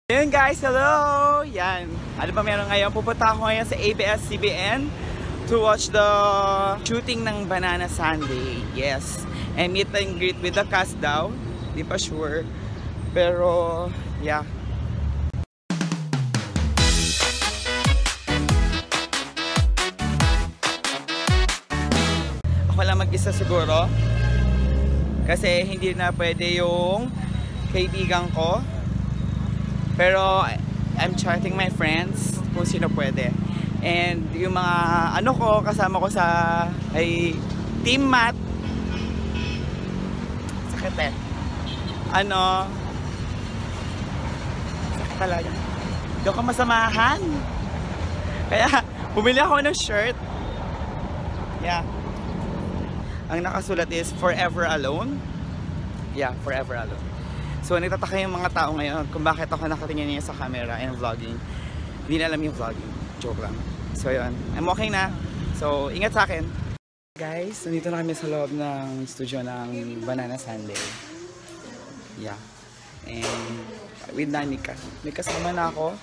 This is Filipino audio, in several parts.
Ayun guys, hello! Yan. Ano ba meron ngayon? Pupunta ako ngayon sa ABS-CBN to watch the shooting ng Banana Sunday. Yes. And meet and greet with the cast daw. Di pa sure. Pero, yeah. Ako lang mag-isa siguro. Kasi hindi na pwede yung kaibigan ko. Pero I'm charting my friends kung sino pwede. And yung mga ano ko, kasama ko sa ay Team Matt. Sakit eh. Ano? Sakit talaga. Hindi ako masamahan. Kaya bumili ako ng shirt. Yeah. Ang nakasulat is Forever Alone. Yeah, Forever Alone. So, nagtataka yung mga tao ngayon kung bakit ako nakatingin niya sa camera and vlogging. Hindi na alam yung vlogging. Joke lang. So, yun. I'm okay na. So, ingat sa akin. Guys, nandito na kami sa loob ng studio ng Banana Sunday. Yeah. And with Danica. May kasama na ako.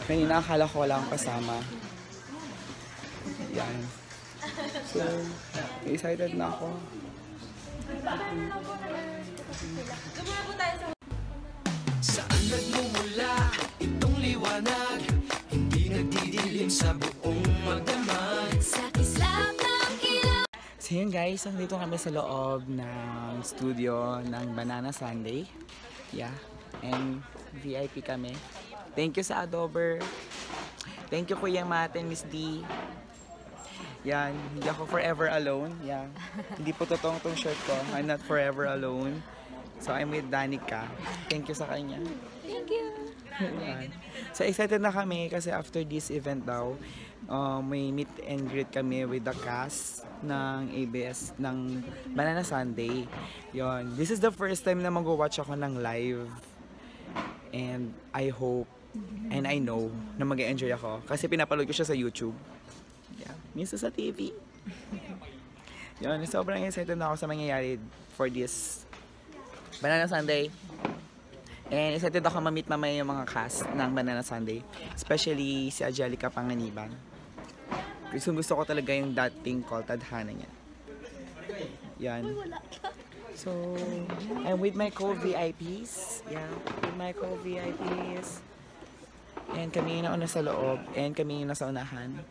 Kanina akala ko wala akong kasama. Yan. So, excited na ako. Saan nagmumula itong liwanag? Hindi nagdidilim sa buong magdamag. Sa kislap ng ilaw. So yun guys, nandito kami sa loob ng studio ng Banana Sunday. Yeah. And VIP kami. Thank you sa Adober. Thank you Kuya Matt and Miss D. Yan, hindi ako forever alone. Yeah. Hindi po totoong tong shirt ko. I'm not forever alone. So I'm with Danica. Thank you sa kanya. Thank you. Yan. So excited na kami kasi after this event daw, may meet and greet kami with the cast ng ABS ng Banana Sunday. Yon. This is the first time na mag-watch ako ng live. And I hope and I know na mag-enjoy ako kasi pinapanood ko siya sa YouTube. Yeah, minsan sa TV. Yun, sobrang excited na ako sa mangyayari for this Banana Sunday. And excited ako ma-meet mamaya yung mga cast ng Banana Sunday. Especially si Angelica Panganiban. Gusto ko talaga yung dating call tadhana niya. Yan. So, I'm with my co-VIPs. Yeah, with my co-VIPs. And kami yung nauna sa loob. And kami yung nasa unahan.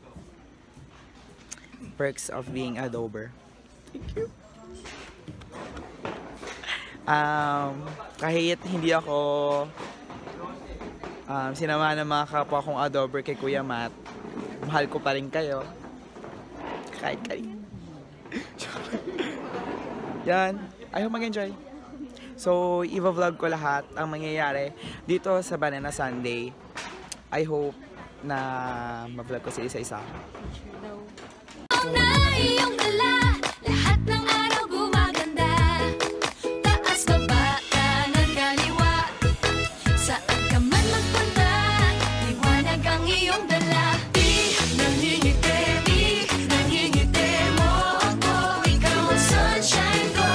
Perks of being a Adober. Thank you. Kahit hindi ako sinama ng mga kapwa kong Adober kay Kuya Matt, mahal ko pa rin kayo. Kahit kayo. Yan. I hope mag-enjoy. So, i-vlog ko lahat ang mangyayari dito sa Banana Sunday. I hope na ma-vlog ko sa isa-isa. Na iyong dala, lahat ng araw gumaganda. Taas baba, kanan kaliwa, saan ka man magpunta, liwanag ang iyong dala. Di nangingiti mo ako, ikaw ang sunshine ko.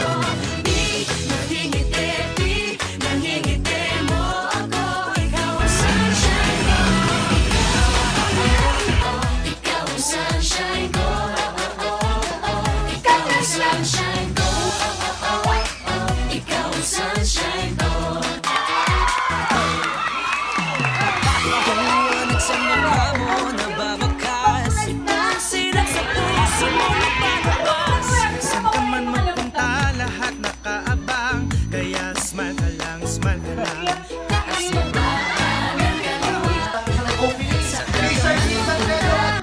Di nangingiti mo ako, ikaw ang sunshine ko. Ikaw ang sunshine ko. Sunshine ko, ikaw ang sunshine ko. Liwanag sa mukha mo nababakas, ibang sinag sa puso mo napalabas. Saan ka man magpunta, lahat nakaabang. Kaya smile ka lang, smile ka lang. Taas baba, kanan kaliwa.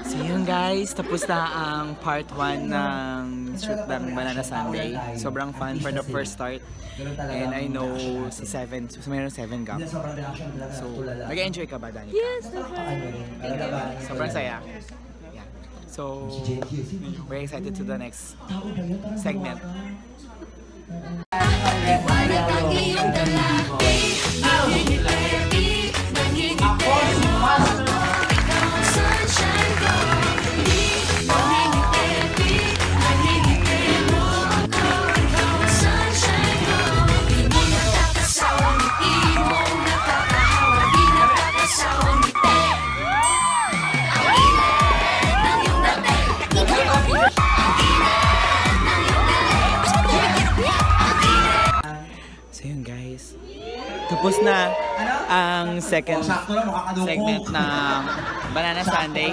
So yun guys, tapos na ang part 1 ng shoot ng Banana Sunday. Sobrang fun for the first start. And I know si Seven, so mayroon 7 gap. So, nag-enjoy ka ba, Danica? Yes, Sobrang saya. Yeah. So, we're excited to the next segment. liwanag ang iyong dala. Nangingiti mo ako, ikaw ang sunshine ko. Nangingiti mo ako, ikaw ang sunshine ko. Di mo nakakasawa, ngiti mo nakakahawa, di na Tapos na ang second segment ng Banana Sunday.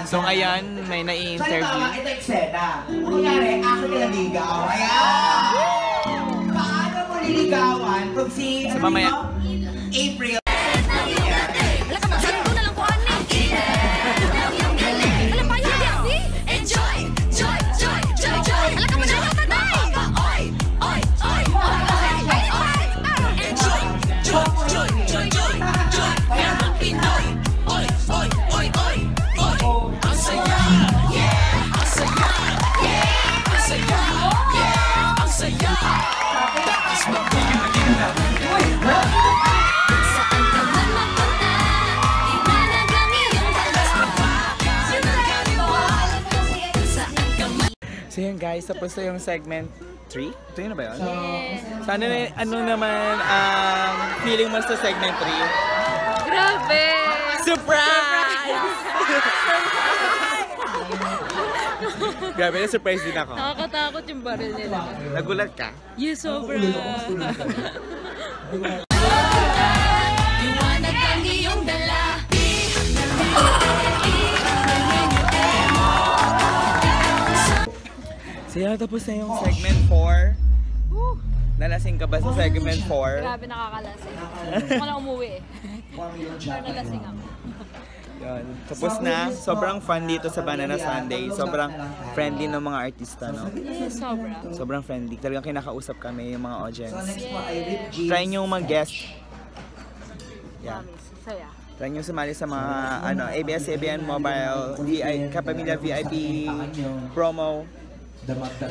So ngayon, may nai-interview. Ito eksena. Kunyari, ako nilaligaw. Ayan! Paano mo niligawan kung si mamaya. April? So yun guys, tapos na yung segment 3? Ito yun na ba yun? So ano naman ang feeling mo sa segment 3? Grabe! Surprise! Grabe, na-surprise din ako. Nakakatakot yung baril nila. Nagulat ka? Yes, sobra. Liwanag ang iyong dala. So yun, tapos na yung segment 4. Nalasing ka ba sa segment 4? Grabe, nakakalasing. Gusto ko lang umuwi eh. Pero nalasing ako. Yun. Tapos na, sobrang fun dito sa Banana Sunday. Sobrang friendly ng mga artista, no? Yes, sobra. Sobrang friendly. Talagang kinakausap kami yung mga audience. Yes. Try nyo mag-guest. Yeah. Promise. Saya. Try nyo sumali sa mga ABS-CBN Mobile, Kapamilya VIP promo.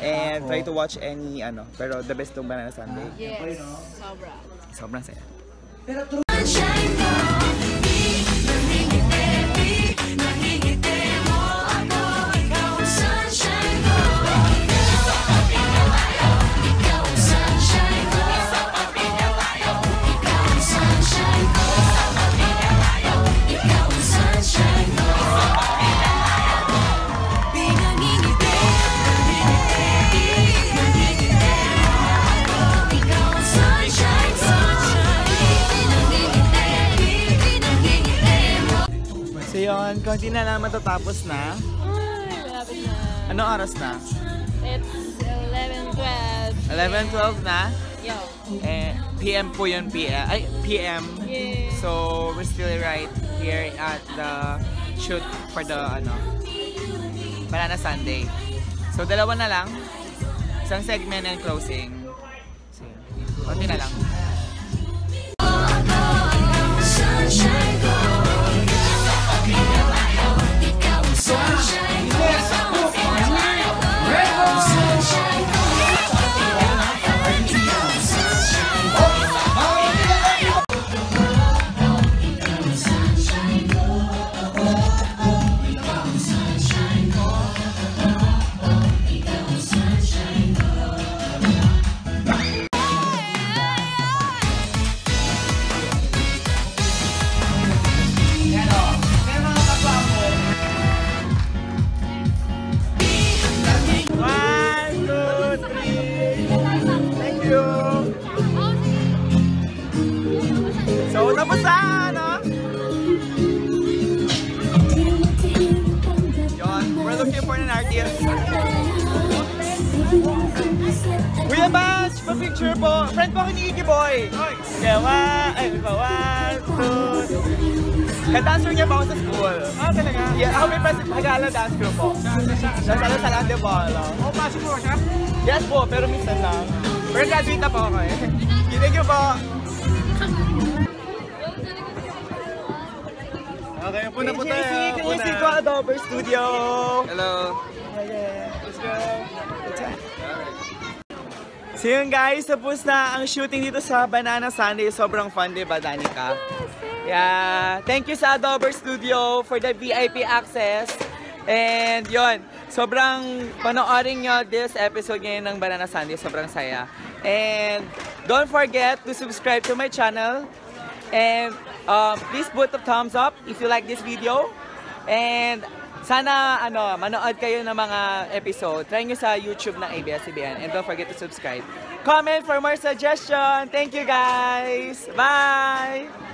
And try to watch any pero the best ng Banana Sunday. Yes, sobra. Sobrang saya. Sunshine ko, nangingiti mo ako. Ikaw ang sunshine ko. Ikaw ang sunshine ko. Ikaw ang sunshine ko. Ikaw ang sunshine ko. Pinangingiti, nangingiti mo ako. Ikaw ang sunshine ko. So yun, konti na lang matatapos na. Ay, malapit na. Anong oras na? It's 11:12. 11:12 na. Yo. PM po yun, PM. Yeah. So we're still right here at the shoot for the Banana Sunday. So dalawa na lang. Isang segment and closing. So, konti na lang. Sunshine ko. Ikaw ang sunshine ko. Ikaw ang sunshine ko. So, tapos na, Yun, we're looking for an artist. Kuya Bash, pa-picture po. Friend po ako ni Iggy Boy. One, two. Ka-dancer niya pa ako sa school. Talaga? Yeah, ako may Hagala dance group po. Sa Lande Polo. Pasok mo siya? Yes po, pero minsan lang. Pero graduate na po ako eh. Thank you po. Okay, puna po tayo. Can you see ko Adobe Studio? Hello. Okay, let's go. So yun guys, tapos na ang shooting dito sa Banana Sunday. Sobrang fun, diba, Danica? Yeah, thank you sa Adobe Studio for the VIP access. And yun, sobrang panoorin nyo this episode ngayon ng Banana Sunday. Sobrang saya. And don't forget to subscribe to my channel. And please put a thumbs up if you like this video. And Sana manood kayo ng mga episode. Try nyo sa YouTube ng ABS-CBN and don't forget to subscribe. Comment for more suggestion. Thank you guys. Bye!